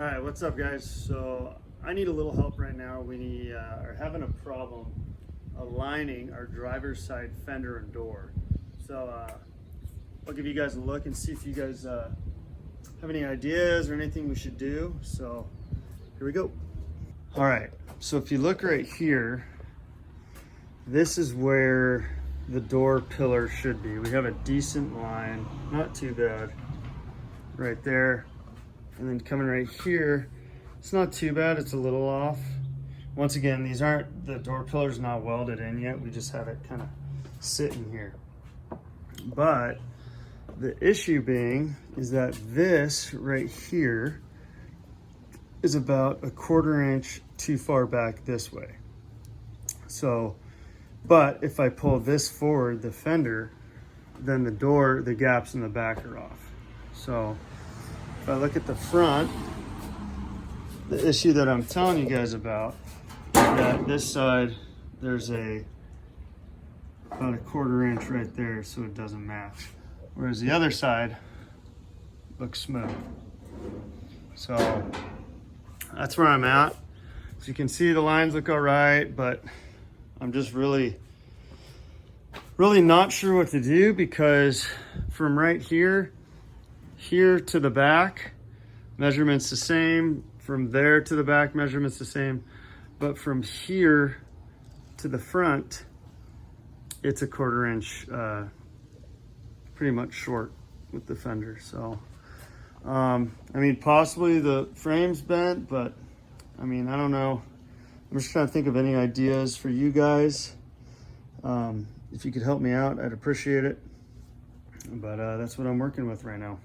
All right, what's up, guys? So I need a little help right now. We are having a problem aligning our driver's side fender and door. So I'll give you guys a look and see if you guys have any ideas or anything we should do. So here we go. All right, so if you look right here, this is where the door pillar should be. We have a decent line, not too bad, right there. And then coming right here, it's not too bad, it's a little off. Once again, the door pillar's not welded in yet, we just have it kind of sitting here. But the issue being is that this right here is about a 1/4 inch too far back this way. So, but if I pull this forward, the fender, then the gaps in the back are off. So if I look at the front, the issue that I'm telling you guys about is that this side, there's about a 1/4 inch right there, so it doesn't match. Whereas the other side looks smooth. So that's where I'm at. As you can see, the lines look all right, but I'm just really not sure what to do, because from right here to the back, measurements the same. From there to the back, measurements the same. But from here to the front, it's a 1/4 inch, pretty much short with the fender. So, I mean, possibly the frame's bent, but I mean, I don't know. I'm just trying to think of any ideas for you guys. If you could help me out, I'd appreciate it. But that's what I'm working with right now.